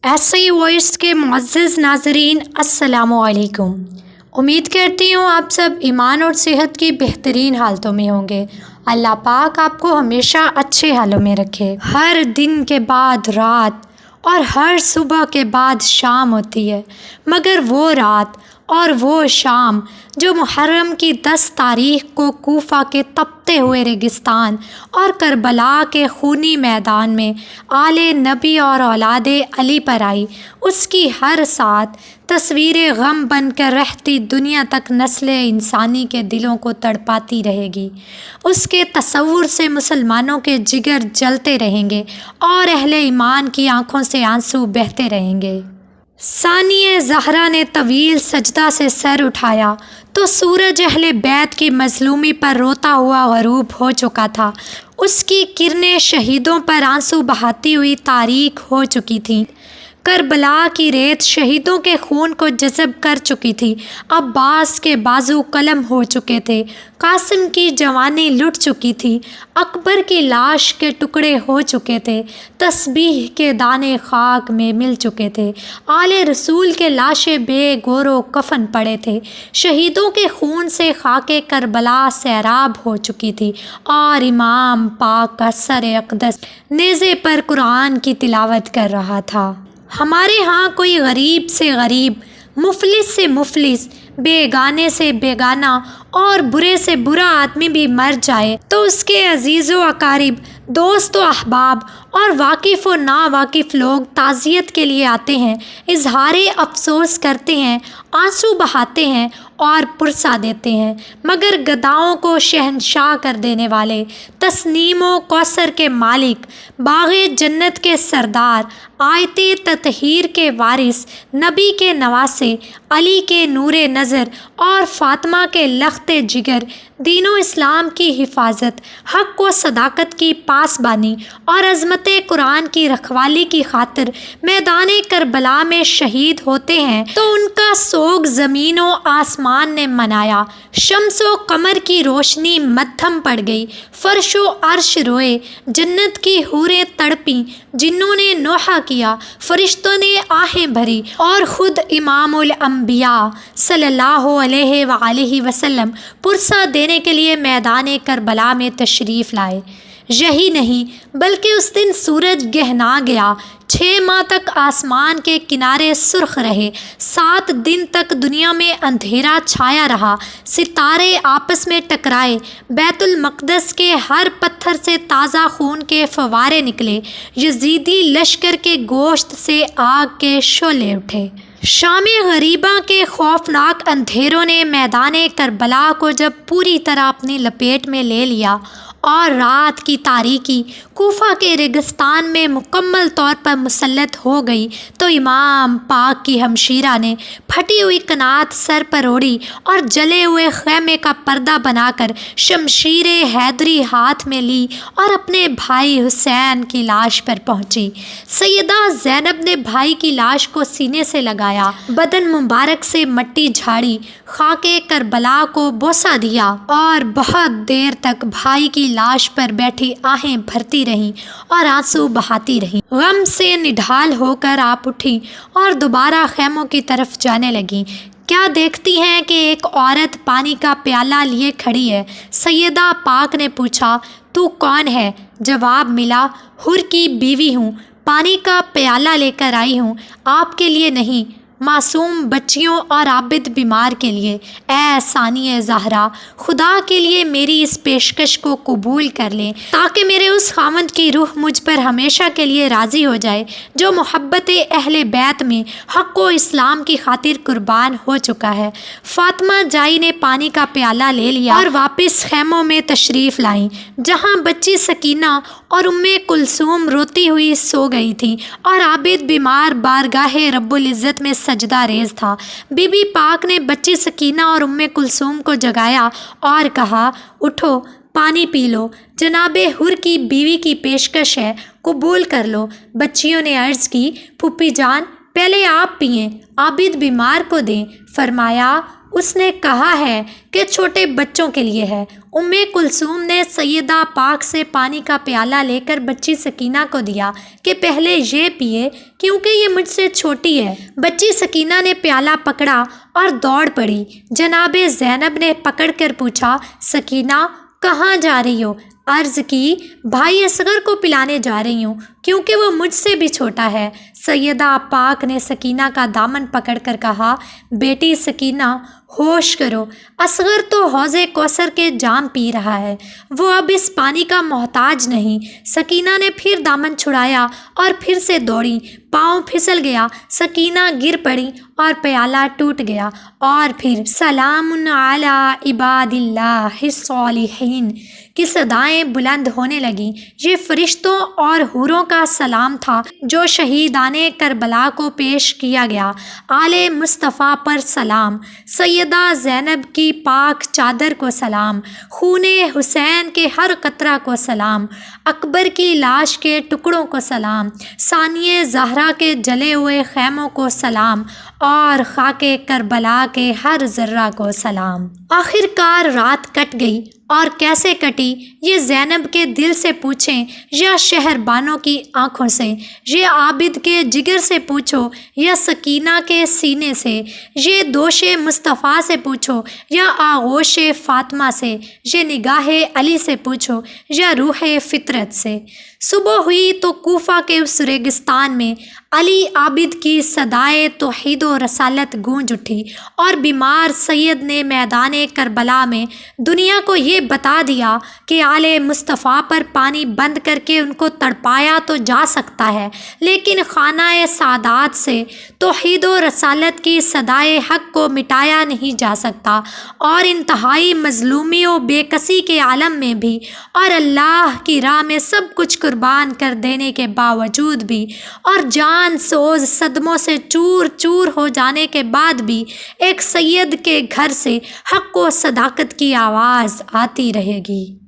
ایسے ہی وائس کے معزز ناظرین السلام علیکم۔ امید کرتی ہوں آپ سب ایمان اور صحت کی بہترین حالتوں میں ہوں گے۔ اللہ پاک آپ کو ہمیشہ اچھے حالوں میں رکھے۔ ہر دن کے بعد رات اور ہر صبح کے بعد شام ہوتی ہے، مگر وہ رات اور وہ شام جو محرم کی 10 تاریخ کو کوفہ کے تپتے ہوئے ریگستان اور کربلا کے خونی میدان میں آل نبی اور اولاد علی پر آئی، اس کی ہر ساتھ تصویر غم بن کر رہتی دنیا تک نسل انسانی کے دلوں کو تڑپاتی رہے گی۔ اس کے تصور سے مسلمانوں کے جگر جلتے رہیں گے اور اہل ایمان کی آنکھوں سے آنسو بہتے رہیں گے۔ ثانیہ زہرا نے طویل سجدہ سے سر اٹھایا تو سورج اہل بیت کی مظلومی پر روتا ہوا غروب ہو چکا تھا۔ اس کی کرنیں شہیدوں پر آنسو بہاتی ہوئی تاریک ہو چکی تھیں۔ کربلا کی ریت شہیدوں کے خون کو جذب کر چکی تھی۔ عباس کے بازو قلم ہو چکے تھے، قاسم کی جوانی لٹ چکی تھی، اکبر کی لاش کے ٹکڑے ہو چکے تھے، تسبیح کے دانے خاک میں مل چکے تھے، آل رسول کے لاشیں بے گور و کفن پڑے تھے، شہیدوں کے خون سے خاک کربلا سیراب ہو چکی تھی، اور امام پاک کا سر اقدس نیزے پر قرآن کی تلاوت کر رہا تھا۔ ہمارے ہاں کوئی غریب سے غریب، مفلس سے مفلس، بیگانے سے بیگانہ اور برے سے برا آدمی بھی مر جائے تو اس کے عزیز و اقارب، دوست و احباب اور واقف و ناواقف لوگ تعزیت کے لیے آتے ہیں، اظہار افسوس کرتے ہیں، آنسو بہاتے ہیں اور پرسہ دیتے ہیں، مگر گداؤں کو شہنشاہ کر دینے والے، تسنیم و کوثر کے مالک، باغ جنت کے سردار، آیت تطہیر کے وارث، نبی کے نواسے، علی کے نور نظر اور فاطمہ کے لخت جگر، دین و اسلام کی حفاظت، حق و صداقت کی پاسبانی اور عظمت قرآن کی رکھوالی کی خاطر میدان کربلا میں شہید ہوتے ہیں تو ان کا سوگ زمین و آسمان نے منایا۔ شمس و قمر کی روشنی مدھم پڑ گئی، فرش و عرش روئے، جنت کی حوریں تڑپیں، جنوں نے نوحہ کیا، فرشتوں نے آہیں بھری، اور خود امام الانبیاء صلی اللہ علیہ وآلہ وسلم پرسہ دینے کے لیے میدان کربلا میں تشریف لائے۔ یہی نہیں بلکہ اس دن سورج گہنا گیا، 6 ماہ تک آسمان کے کنارے سرخ رہے، 7 دن تک دنیا میں اندھیرا چھایا رہا، ستارے آپس میں ٹکرائے، بیت المقدس کے ہر پتھر سے تازہ خون کے فوارے نکلے، یزیدی لشکر کے گوشت سے آگ کے شعلے اٹھے۔ شام غریباں کے خوفناک اندھیروں نے میدان کربلا کو جب پوری طرح اپنی لپیٹ میں لے لیا اور رات کی تاریکی کوفہ کے ریگستان میں مکمل طور پر مسلط ہو گئی تو امام پاک کی ہمشیرہ نے پھٹی ہوئی قنات سر پر اوڑھی اور جلے ہوئے خیمے کا پردہ بنا کر شمشیر حیدری ہاتھ میں لی اور اپنے بھائی حسین کی لاش پر پہنچی۔ سیدہ زینب نے بھائی کی لاش کو سینے سے لگایا، بدن مبارک سے مٹی جھاڑی، خاک کربلا کو بوسہ دیا اور بہت دیر تک بھائی کی لاش پر بیٹھی آہیں بھرتی رہیں اور آنسو بہاتی رہیں۔ غم سے نڈھال ہو کر آپ اٹھی اور دوبارہ خیموں کی طرف جانے لگیں۔ کیا دیکھتی ہیں کہ ایک عورت پانی کا پیالہ لیے کھڑی ہے۔ سیدہ پاک نے پوچھا، تو کون ہے؟ جواب ملا، حر کی بیوی ہوں، پانی کا پیالہ لے کر آئی ہوں، آپ کے لیے نہیں، معصوم بچیوں اور عابد بیمار کے لیے۔ اے ثانیہ زہرا، خدا کے لیے میری اس پیشکش کو قبول کر لیں تاکہ میرے اس خاوند کی روح مجھ پر ہمیشہ کے لیے راضی ہو جائے جو محبت اہل بیت میں حق و اسلام کی خاطر قربان ہو چکا ہے۔ فاطمہ جائی نے پانی کا پیالہ لے لیا اور واپس خیموں میں تشریف لائیں، جہاں بچی سکینہ اور کلثوم روتی ہوئی سو گئی تھیں اور عابد بیمار بارگاہ رب العزت میں سجدہ ریز تھا۔ بی بی پاک نے بچی سکینہ اور کلثوم کو جگایا اور کہا، اٹھو، پانی پی لو، جناب حر کی بیوی کی پیشکش ہے، قبول کر لو۔ بچیوں نے عرض کی، پھوپھی جان، پہلے آپ پئیں، عابد بیمار کو دیں۔ فرمایا، اس نے کہا ہے کہ چھوٹے بچوں کے لیے ہے۔ کلثوم نے سیدہ پاک سے پانی کا پیالہ لے کر بچی سکینہ کو دیا کہ پہلے یہ پیے کیونکہ یہ مجھ سے چھوٹی ہے۔ بچی سکینہ نے پیالہ پکڑا اور دوڑ پڑی۔ جناب زینب نے پکڑ کر پوچھا، سکینہ کہاں جا رہی ہو؟ عرض کی، بھائی اصغر کو پلانے جا رہی ہوں کیونکہ وہ مجھ سے بھی چھوٹا ہے۔ سیدہ پاک نے سکینہ کا دامن پکڑ کر کہا، بیٹی سکینہ ہوش کرو، اصغر تو حوض کوثر کے جام پی رہا ہے، وہ اب اس پانی کا محتاج نہیں۔ سکینہ نے پھر دامن چھڑایا اور پھر سے دوڑی، پاؤں پھسل گیا، سکینہ گر پڑی اور پیالہ ٹوٹ گیا، اور پھر سلام علی عباد اللہ الصالحین کی صدائیں بلند ہونے لگیں۔ یہ فرشتوں اور حوروں کا سلام تھا جو شہیدان کربلا کو پیش کیا گیا۔ آل مصطفیٰ پر سلام، سیدہ زینب کی پاک چادر کو سلام، خون حسین کے ہر قطرہ کو سلام، اکبر کی لاش کے ٹکڑوں کو سلام، ثانیہ زہرا کے جلے ہوئے خیموں کو سلام، اور خاک کربلا کے ہر ذرہ کو سلام۔ آخر کار رات کٹ گئی، اور کیسے کٹی یہ زینب کے دل سے پوچھیں یا شہر بانوں کی آنکھوں سے، یہ عابد کے جگر سے پوچھو یا سکینہ کے سینے سے، یہ دوش مصطفیٰ سے پوچھو یا آغوش فاطمہ سے، یہ نگاہ علی سے پوچھو یا روح فطرت سے۔ صبح ہوئی تو کوفہ کے اس ریگستان میں علی عابد کی صدائے توحید و رسالت گونج اٹھی، اور بیمار سید نے میدان کربلا میں دنیا کو یہ بتا دیا کہ آل مصطفیٰ پر پانی بند کر کے ان کو تڑپایا تو جا سکتا ہے، لیکن خانہ سادات سے توحید و رسالت کی صدائے حق کو مٹایا نہیں جا سکتا، اور انتہائی مظلومی و بے کسی کے عالم میں بھی، اور اللہ کی راہ میں سب کچھ قربان کر دینے کے باوجود بھی، اور جان سوز صدموں سے چور چور ہو جانے کے بعد بھی، ایک سید کے گھر سے حق و صداقت کی آواز آتی رہے گی۔